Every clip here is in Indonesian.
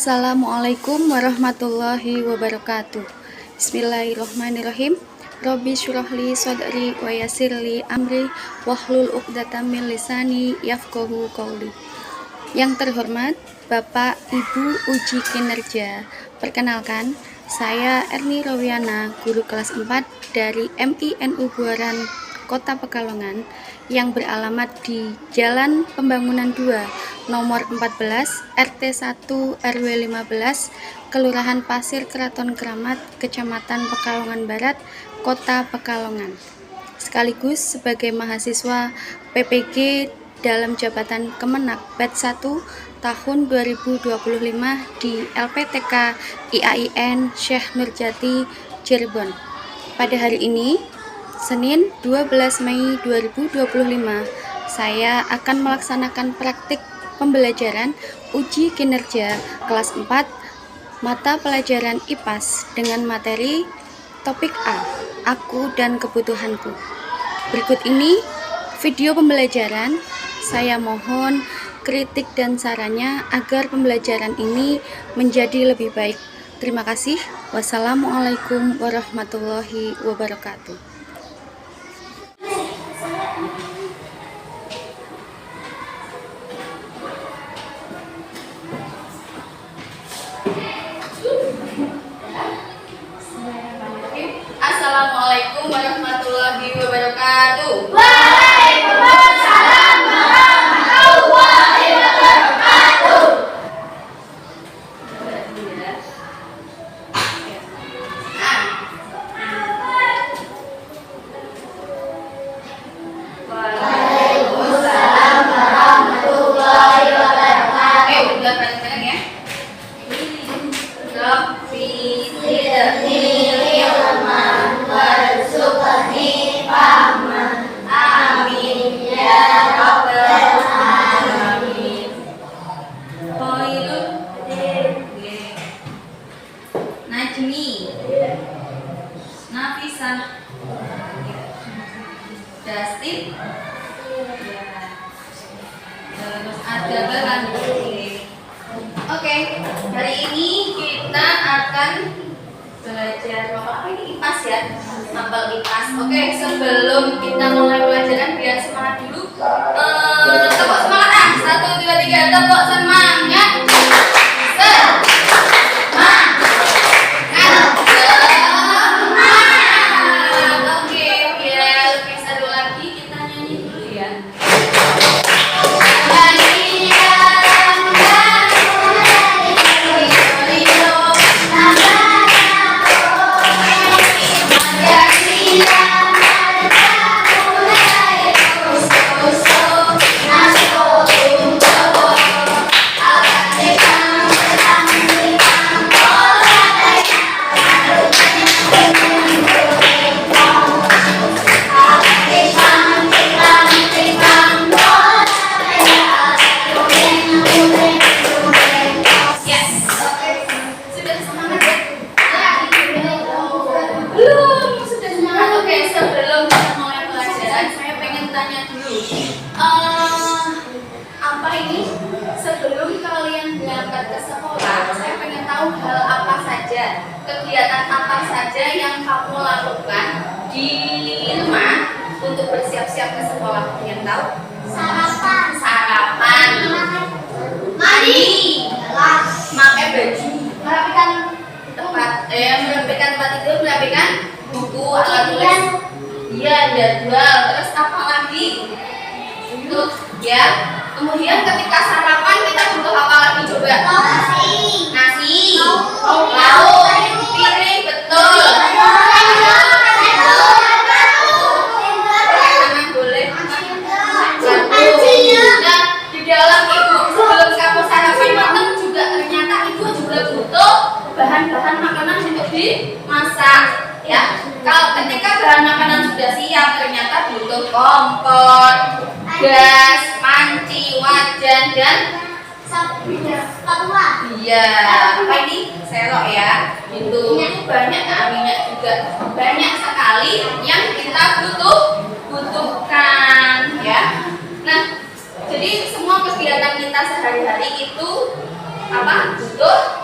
Assalamualaikum warahmatullahi wabarakatuh. Bismillahirrahmanirrahim. Robbi syurahli sodri wa yassirli amri wahlul uqdatam min lisani yafqahu qauli. Yang terhormat Bapak Ibu Uji Kinerja, perkenalkan, saya Erni Rowiana, guru kelas 4 dari MINU Buaran Kota Pekalongan yang beralamat di Jalan Pembangunan 2, nomor 14, RT 1 RW 15, Kelurahan Pasir Keraton Keramat, Kecamatan Pekalongan Barat, Kota Pekalongan. Sekaligus sebagai mahasiswa PPG dalam jabatan Kemenak Batch 1 tahun 2025 di LPTK IAIN Syekh Nurjati, Cirebon. Pada hari ini, Senin 12 Mei 2025, saya akan melaksanakan praktik pembelajaran uji kinerja kelas 4 mata pelajaran IPAS dengan materi topik A, aku dan kebutuhanku. Berikut ini video pembelajaran. Saya mohon kritik dan sarannya agar pembelajaran ini menjadi lebih baik. Terima kasih. Wassalamualaikum warahmatullahi wabarakatuh. Assalamualaikum warahmatullahi wabarakatuh. Waalaikumsalam warahmatullahi wabarakatuh. Waalaikumsalam warahmatullahi wabarakatuh. Udah bareng-bareng ya. Rabbi warzuqni fahman. Amin ya rabbal alamin. Khairul Najmi Nafisah Dastin terus ada bahan. Oke, hari ini kita akan belajar apa ini? IPAS ya, hafal IPAS. Oke, sebelum kita mulai pelajaran biar semangat dulu. Tepuk semangat. 1, 2, 3, tepuk semangat. Oke, biar lebih seru lagi kita nyanyi dulu ya. Apa ini? Sebelum kalian berangkat ke sekolah, saya pengen tahu hal apa saja, kegiatan apa saja yang kamu lakukan di rumah untuk bersiap-siap ke sekolah. Pengen tahu? Sarapan, mandi, pakai baju, merapikan tempat tidur, merapikan buku, alat tulis. Iya, jadwal. Terus apa lagi? Itu ya. Kemudian ketika sarapan kita butuh apa lagi coba? Nasi, lauk, piring, betul. Jangan boleh. Nah, di dalam ibu sebelum kamu sarapan matang juga ternyata ibu juga butuh bahan-bahan makanan untuk dimasak. Ya, kalau ketika bahan makanan sudah siap ternyata butuh kompor, gas, panci, wajan dan spatula. Iya, apa ini? Serok ya. Itu banyak minyak juga. Banyak sekali yang kita butuhkan ya. Nah, jadi semua kegiatan kita sehari-hari itu apa? Butuh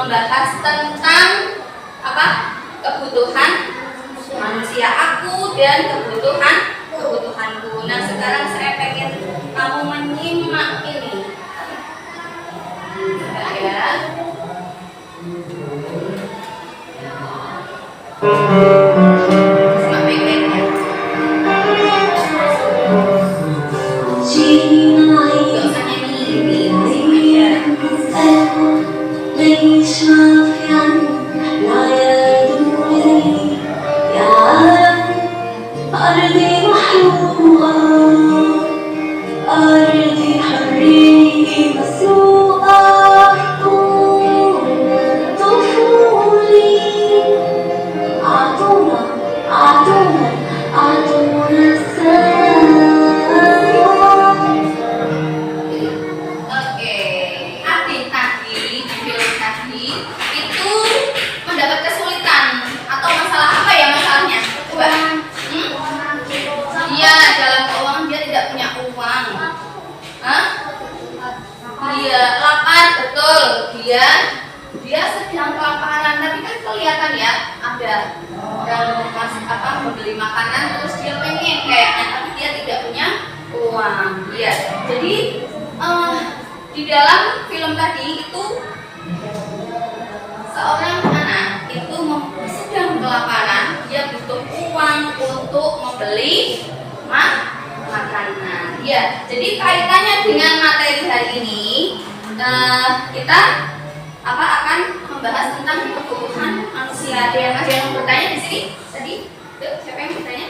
membahas tentang apa? Kebutuhan manusia, aku dan kebutuhanku. Nah, sekarang saya pengen kamu menyimak ini. Coba ya. Simak baik-baik ya. Gak usah nyanyi, simak aja. ليس نافعا لا يدري يا أرضي محروقة أرضي حرية مسروقة طفولي أعطونا السلام. Oke, adik tadi di film tadi itu mendapat kesulitan atau masalah apa ya masalahnya? Coba. Iya, dalam keuangan dia tidak punya uang. Hah? Dia lapar, betul. Dia sedang kelaparan, tapi kan kelihatan ya ada membeli makanan terus dia pengen kayaknya, tapi dia tidak punya uang. Iya. Jadi di dalam film tadi itu seorang anak itu sedang kelaparan, dia butuh uang untuk membeli makanan. Ya, jadi kaitannya dengan materi hari ini kita akan membahas tentang kebutuhan manusia. Ada yang bertanya di sini tadi? Tuh, siapa yang bertanya?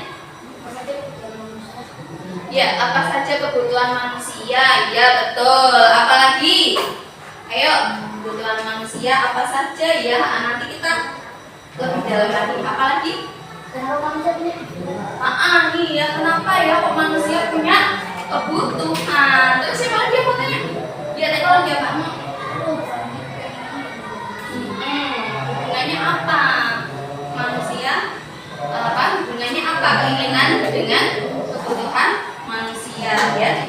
Ya, apa saja kebutuhan manusia? Ya, betul. Apalagi? Ayo, kebutuhan manusia apa saja ya? Nanti kita lebih dalam lagi. Apalagi? Nih ya, kenapa ya kok manusia punya kebutuhan? Terus siapa lagi yang mau tanya? Ya, tadi lagi apa? Hubungannya apa? Manusia hubungannya apa keinginan dengan kebutuhan manusia ya?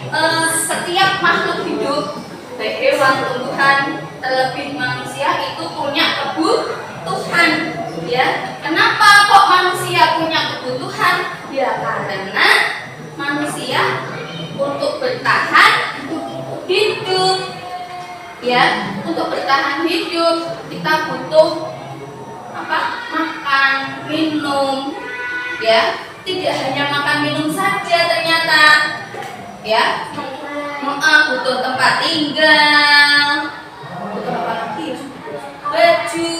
Setiap makhluk hidup, baik hewan, tumbuhan, terlebih manusia itu punya kebutuhan ya. Kenapa kok manusia punya kebutuhan? Ya karena manusia untuk bertahan hidup ya, untuk bertahan hidup kita butuh makan, minum ya. Tidak hanya makan minum saja ternyata ya, butuh tempat tinggal, butuh apa lagi? Baju,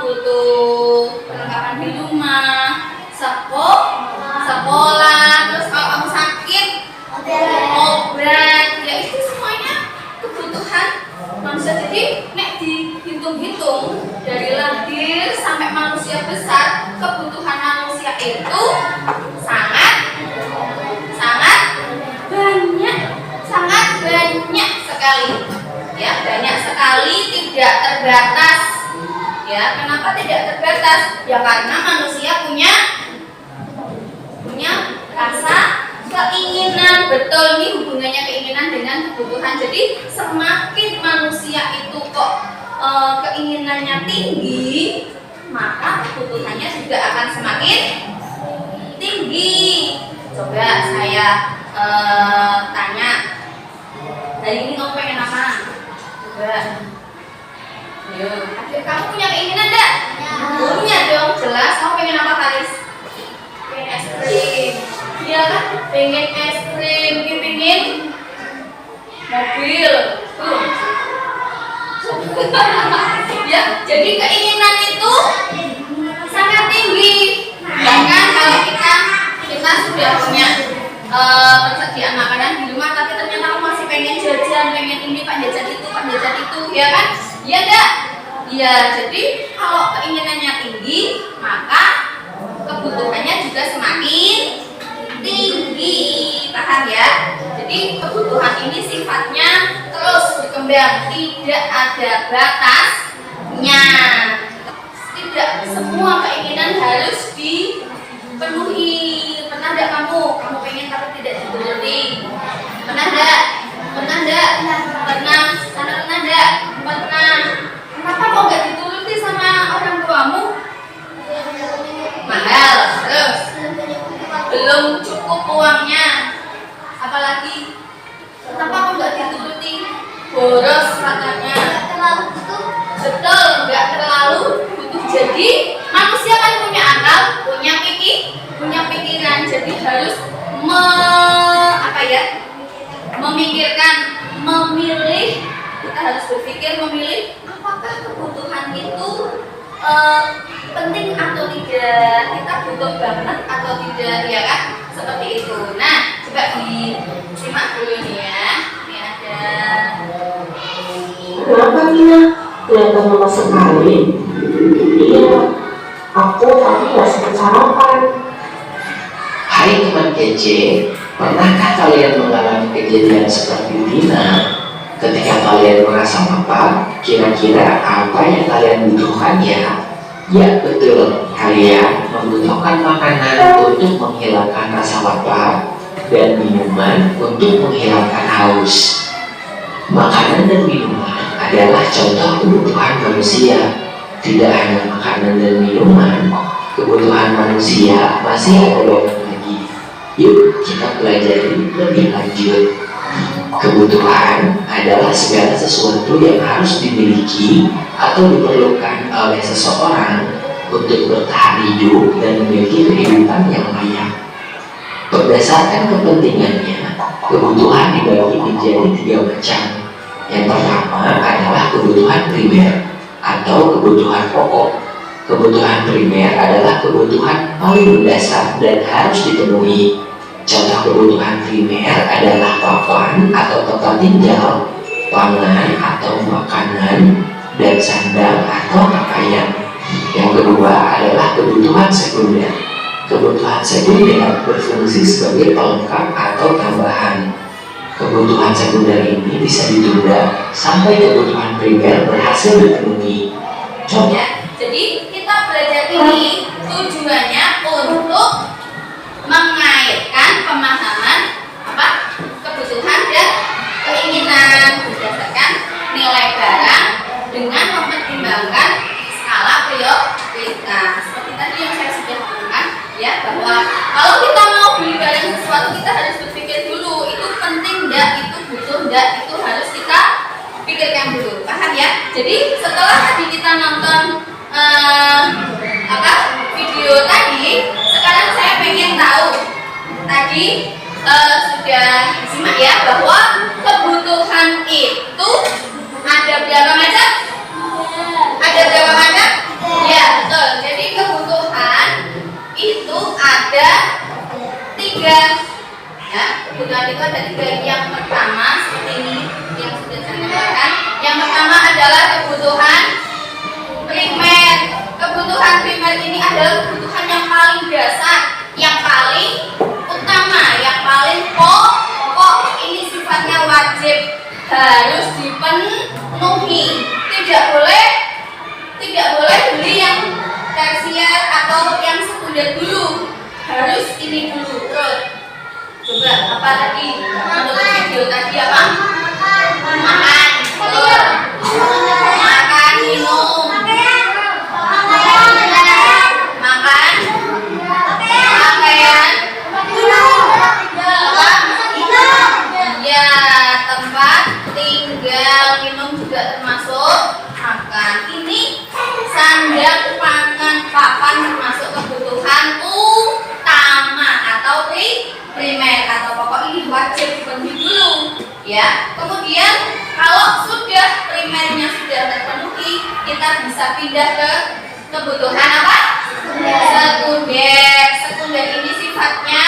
butuh perlengkapan di rumah, sekolah, terus kalau kamu sakit obat, ya itu semuanya kebutuhan manusia. Jadi nek dihitung-hitung dari lahir sampai manusia besar, kebutuhan manusia itu sangat banyak sekali ya, banyak sekali, tidak terbatas ya. Kenapa tidak terbatas? Ya karena manusia punya rasa keinginan. Betul, nih hubungannya keinginan dengan kebutuhan. Jadi semakin manusia itu kok keinginannya tinggi, maka kebutuhannya juga akan semakin tinggi. Coba saya tanya, hari ini kamu pengen apa? Coba. Ayo, akhir kamu punya keinginan enggak? Punya dong, jelas. Kamu pengen apa, Karis? Pengen es krim. Iya kan? Pengen es krim, pengen mobil. Ya, jadi keinginan itu sangat tinggi. Bahkan kalau kita sudah punya persediaan makanan di rumah, tapi ternyata aku masih pengen jajan, pengen ini, pak jajan itu, ya kan? Iya enggak? Iya, jadi kalau keinginannya tinggi, maka kebutuhannya juga semakin tinggi. Paham ya? Jadi kebutuhan ini sifatnya terus berkembang, tidak ada batasnya. Tidak semua keinginan harus dipenuhi. Pernah enggak kamu pengen tapi tidak dituruti? Pernah enggak? Pernah enggak? Pernah enggak? boros katanya. Terlalu butuh. Betul, nggak terlalu butuh. Jadi manusia kan punya akal, punya pikiran. Jadi harus memikirkan, memilih. Kita harus berpikir memilih apakah kebutuhan itu penting atau tidak, kita butuh banget atau tidak, ya kan? Seperti itu. Nah, coba disimak dulu nih ya. Ini ada. Kenapa Mina? Kelihatan lemas sekali. Iya, aku tadi nggak sempat sarapan. Hai teman kece, pernahkah kalian mengalami kejadian seperti Tina? Ketika kalian merasa lapar, kira-kira apa yang kalian butuhkan ya? Ya betul, kalian membutuhkan makanan untuk menghilangkan rasa lapar dan minuman untuk menghilangkan haus. Makanan dan minuman adalah contoh kebutuhan manusia. Tidak hanya makanan dan minuman, kebutuhan manusia masih ada banyak lagi. Yuk kita pelajari lebih lanjut. Kebutuhan adalah segala sesuatu yang harus dimiliki atau diperlukan oleh seseorang untuk bertahan hidup dan memiliki kehidupan yang layak. Berdasarkan kepentingannya, kebutuhan dibagi menjadi 3 macam. Yang pertama adalah kebutuhan primer atau kebutuhan pokok. Kebutuhan primer adalah kebutuhan paling mendasar dan harus dipenuhi. Contoh kebutuhan primer adalah papan atau tempat tinggal, pangan atau makanan, dan sandang atau pakaian. Yang kedua adalah kebutuhan sekunder. Kebutuhan sekunder berfungsi sebagai pelengkap atau tambahan. Kebutuhan sekunder ini bisa ditunda sampai kebutuhan primer berhasil dipenuhi. Ya, jadi kita belajar ini tujuannya untuk mengaitkan pemahaman kebutuhan dan keinginan berdasarkan nilai barang dengan mempertimbangkan skala prioritas. Seperti tadi yang saya sudah bilang ya, bahwa kalau kita mau beli barang sesuatu kita harus berpikir dulu itu penting enggak, itu butuh enggak, itu harus kita pikirkan dulu. Paham ya? Jadi setelah tadi kita nonton video tadi, sekarang saya pengen tahu tadi sudah disimak ya bahwa kebutuhan itu ada berapa macam? Ada berapa macam? Ya betul. Jadi kebutuhan itu ada 3. Ya, kebutuhan itu ada 3. Yang pertama seperti ini yang sudah saya katakan. Yang pertama adalah kebutuhan primer. Kebutuhan primer ini adalah kebutuhan yang paling dasar, yang paling utama, yang paling pokok. Ini sifatnya wajib, harus dipenuhi. Tidak boleh beli yang tersier atau yang sekunder dulu. Harus ini dulu. Terus coba apa tadi? Menurut video tadi apa? Makan. Betul. Makan, minum. Makan, pakaian, ya, tempat tinggal, minum juga termasuk makan. Ini sandang, pangan, papan termasuk kebutuhan utama atau primer atau pokok. Ini wajib dipenuhi dulu ya. Kemudian kalau sudah primernya sudah terpenuhi, kita bisa pindah ke kebutuhan apa? Sekunder. Sekunder ini sifatnya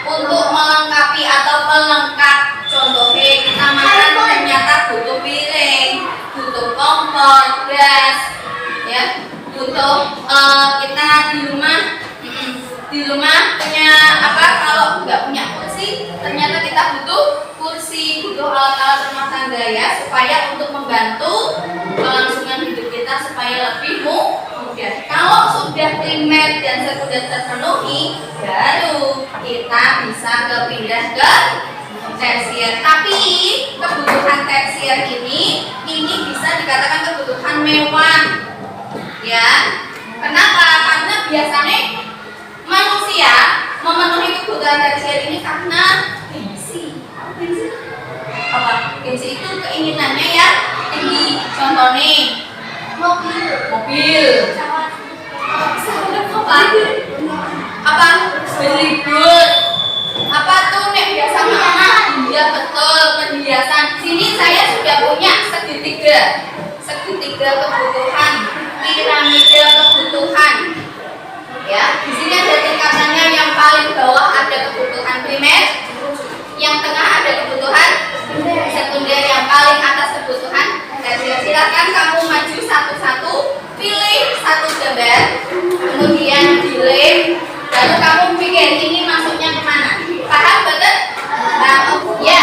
untuk melengkapi atau pelengkap. Contohnya kita makan ternyata butuh piring, butuh kompor, gas, ya, butuh kita di rumah punya apa? Kalau nggak punya kursi, ternyata kita butuh kursi, butuh alat-alat rumah tangga ya, supaya untuk membantu kelangsungan hidup kita supaya lebih mudah. Kalau sudah primer dan sekunder terpenuhi, baru kita bisa pindah ke tersier. Tapi kebutuhan tersier ini bisa dikatakan kebutuhan mewah, ya. Kenapa? Karena biasanya manusia memenuhi kebutuhan tersier ini karena gengsi. Apa? Gengsi itu keinginannya ya tinggi. Contoh nih, mobil. Apa? Berlibur. Apa tuh nek biasa mana? Iya betul, perhiasan. Sini saya sudah punya segitiga kebutuhan, piramida kebutuhan. Ya, di sini ada tingkatannya. Yang paling bawah ada kebutuhan primer, yang tengah ada kebutuhan sekunder, yang paling atas kebutuhan tersier. Silakan kamu maju satu-satu, pilih satu gambar, kemudian dilem, lalu kamu pikir ini masuknya kemana. Paham betul? Ya.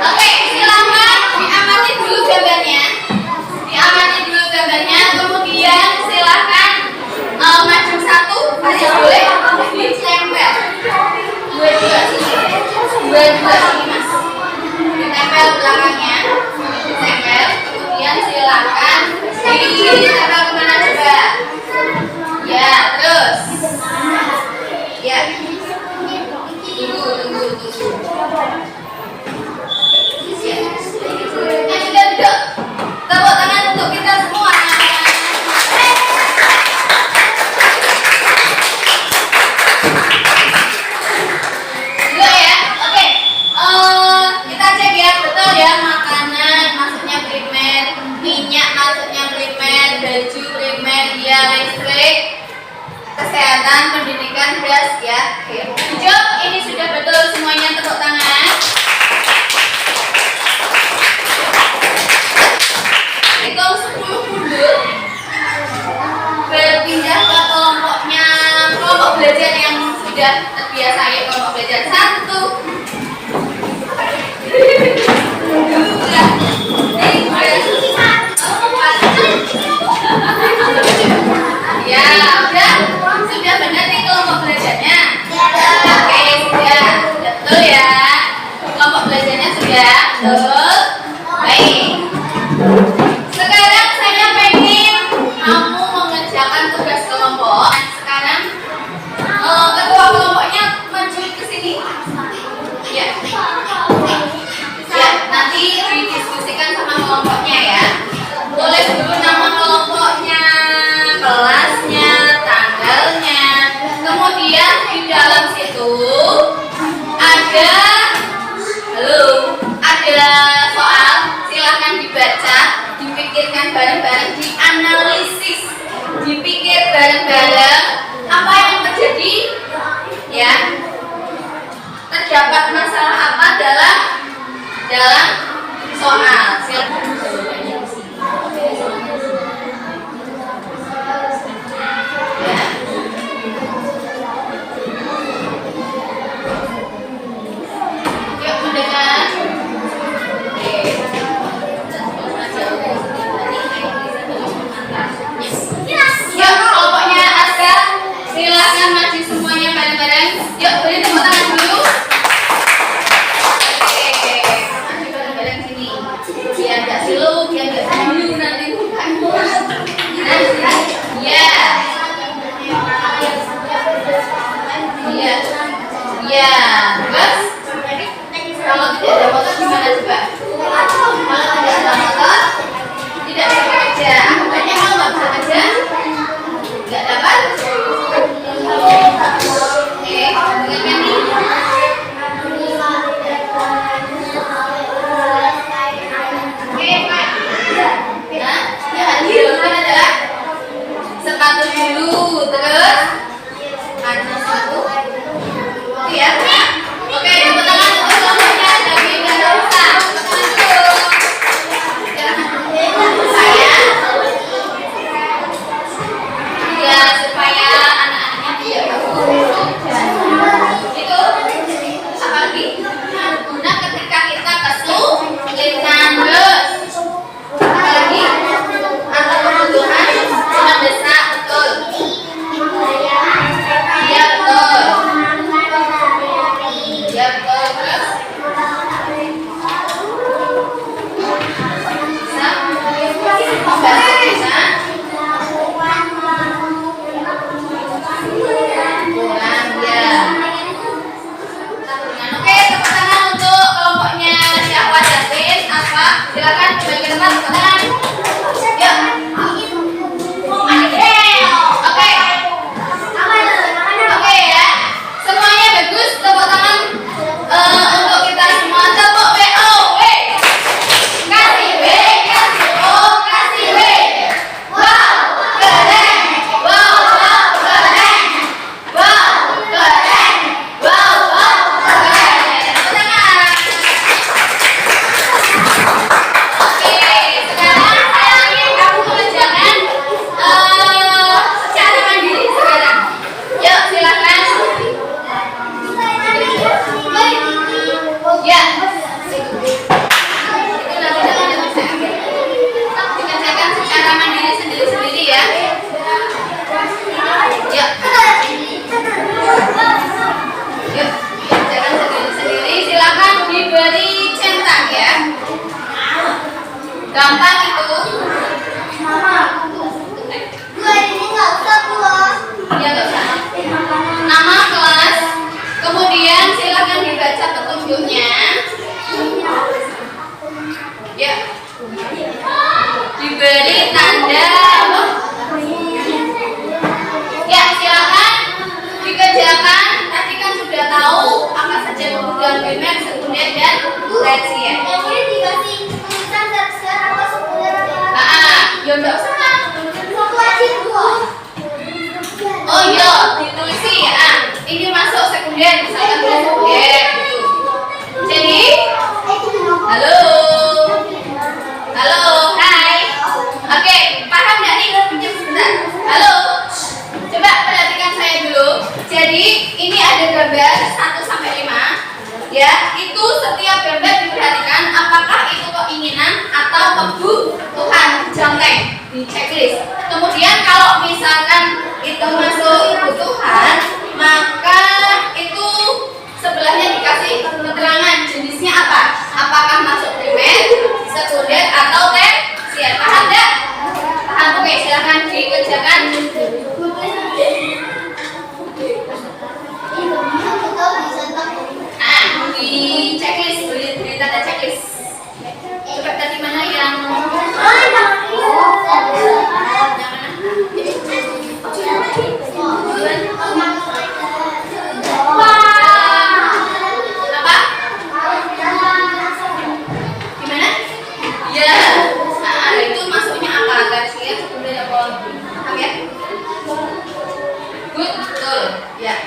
Oke, silakan diamati dulu gambarnya. Kemudian silakan maju satu, masih boleh ditempel. Dua sini mas. Ditempel belakangnya, ditempel. Kemudian silakan ditempel kemana coba? Ya, terus. Ya. Tunggu. Ya sudah duduk. Tepuk tangan untuk kita semua. Duduk ya. Oke. Kita cek ya, betul ya, makanan masuknya primer, minyak masuknya primer, baju primer, ya, listrik, kesehatan, pendidikan, gas ya. Oke. Hijau, ini sudah betul semuanya, tepuk tangan. Hitung 10 mundur, berpindah ke kelompok belajar yang sudah terbiasa ya. Kelompok belajar 1, 2, 3, 4. Ya, sudah benar nih kelompok belajarnya. Oke, sudah betul ya. Kelompok belajarnya sudah betul. Baik. Sekarang saya pengen kamu mengerjakan tugas kelompok. Sekarang ketua kelompoknya maju ke sini. Ya. Ya, nanti didiskusikan sama kelompoknya ya. Tulis dulu nama kelompoknya, kelasnya, tanggalnya. Kemudian di dalam situ ada soal, silahkan dibaca, dipikirkan bareng-bareng, dianalisis, dipikir bareng-bareng apa yang terjadi ya, terdapat masalah apa dalam soal. Silahkan. Yuk mendengar. Yuk, kelompoknya ada. Silakan maju semuanya bareng-bareng. Yuk, beri tepuk tangan dulu. Oke, maju bareng-bareng sini. Biar gak silu, biar gak silu nanti mukanya. Ya. Ya. Terus, kalau tidak ada motor gimana coba? Kalau tidak ada motor, tidak bisa bekerja. Anggapannya kalau nggak bisa kerja, nggak dapat. Oke, dengarkan nih. Oke, Pak. Gampang itu. Ya nggak usah. Nama kelas, kemudian silakan dibaca petunjuknya. Ya. Diberi tanda apa? Ya, silakan dikerjakan. Tadi kan sudah tahu apa saja kebutuhan primer, sekunder, dan tersier. Ya enggak usah. Oh iya, ditulis ya. Ini masuk sekunder, misalkan sekunder gitu. Jadi, halo. Halo, hai. Oke, paham nggak nih? Pinjam sebentar. Halo. Coba perhatikan saya dulu. Jadi, ini ada gambar 1 sampai 5. Ya, itu setiap gambar diperhatikan apakah itu keinginan atau kebutuhan. Contek di checklist. Kemudian kalau misalkan itu masuk kebutuhan, maka itu sebelahnya dikasih keterangan jenisnya apa? Apakah masuk primer, sekunder, atau tersier? Paham nggak? Paham? Oke, silahkan dikerjakan. Di checklist, di tanda checklist. Coba tadi mana yang apa? Gimana? Ya, itu masuknya apa? Tersier, sekunder, apa? Paham ya? Good, betul. Ya,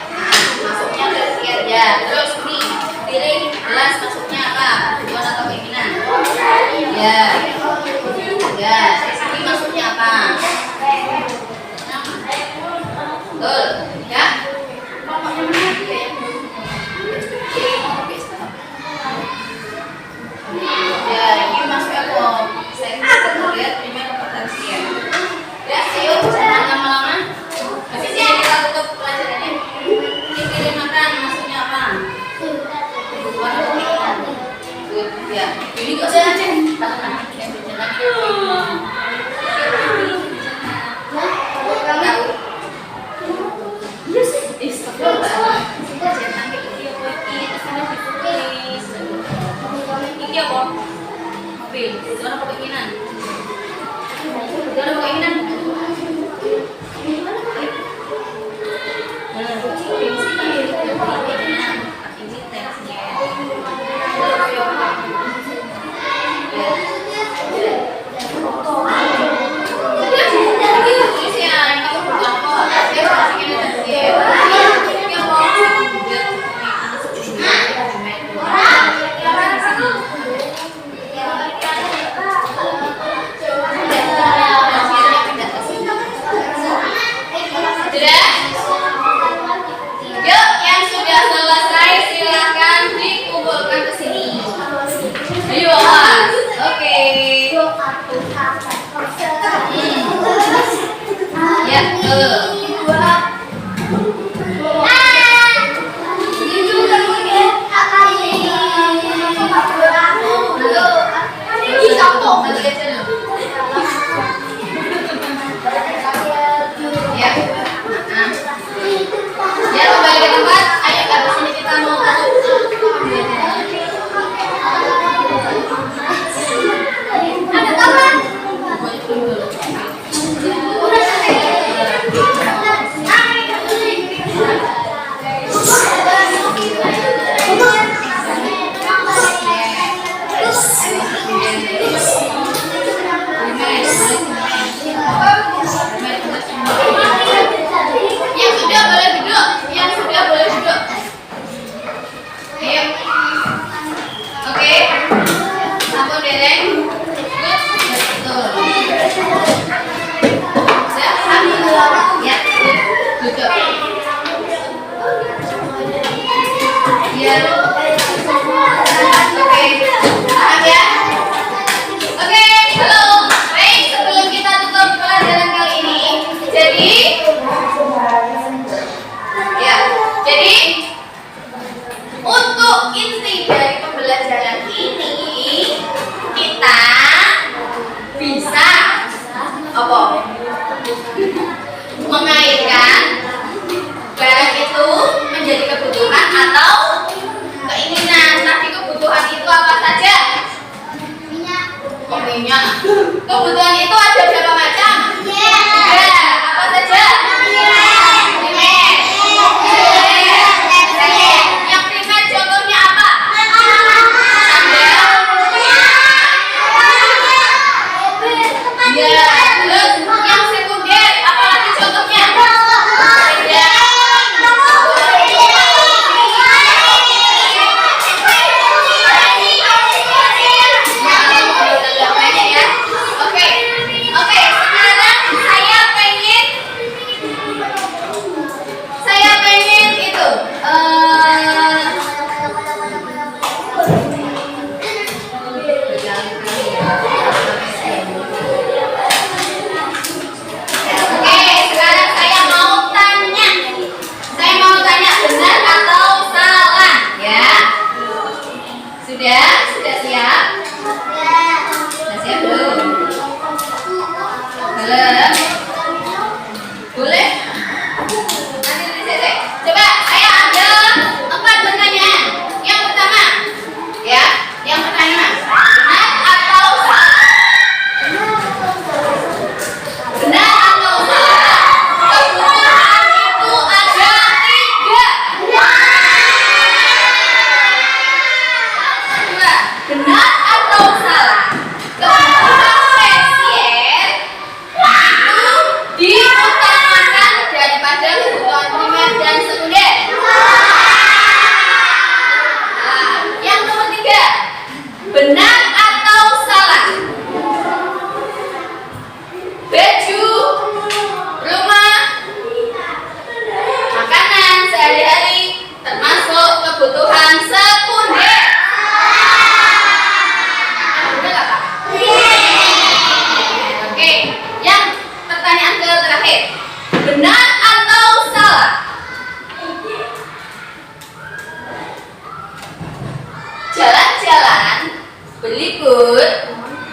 masuknya tersier ya. Terus nih, piring, gelas masuknya apa? Kebutuhan atau keinginan? Ya. Ya, sini masuknya apa? Betul, ya? Pokoknya mana dia ya? Ya, ini masuk apa? Sekunder, primer, atau tersier? Ya, yuk, jangan lama-lama. Habis ini kita tutup pelajarannya. Ini pilih makan, masuknya apa? Kebutuhan atau keinginan? Good, ya. Ini kok saya aja. Tahan, yang berjalan. Tahu? Ini apa? Mobil. Itu apa keinginan? Itu apa keinginan? Kopinya. Kebutuhan itu ada berapa macam? Tiga. Apa saja? Primer. Yang primer contohnya apa? Sandal. Ya. Terus yang sekunder apa lagi contohnya? Sepeda. Oke, sekarang saya pengen itu sekarang saya mau tanya benar atau salah ya. Sudah siap? Sudah siap belum? Belum? Boleh? Nanti. Coba saya ada 4 pertanyaan. Yang pertama, ya, yang pertama, benar atau salah? Benar atau salah? Kebutuhan itu ada 3. Coba, benar atau salah? Kebutuhan spesies itu diutamakan daripada kebutuhan primer dan sekunder. Nah, yang nomor 3, benar atau salah? Baju, rumah, makanan sehari-hari termasuk kebutuhan sekunder. Benar nggak, Pak? Oke, yang pertanyaan terakhir, benar atau salah? Jalan-jalan, berlibur,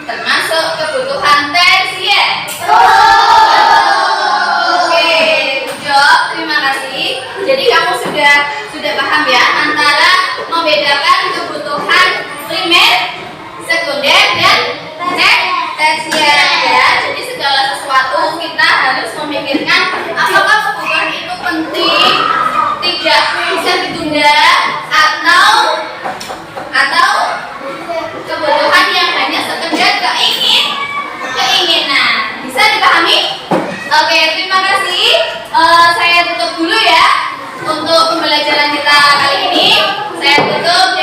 termasuk kebutuhan tersier. Oke, good job, terima kasih. Jadi kamu sudah paham ya antara membedakan kebutuhan primer, sekunder, dan tersier ya. Jadi segala sesuatu kita harus memikirkan apakah kebutuhan itu penting, tidak bisa ditunda, atau kebutuhan yang hanya sekedar keinginan. Bisa dipahami? Oke, terima kasih. Saya tutup dulu ya untuk pembelajaran kita kali ini. Saya tutup.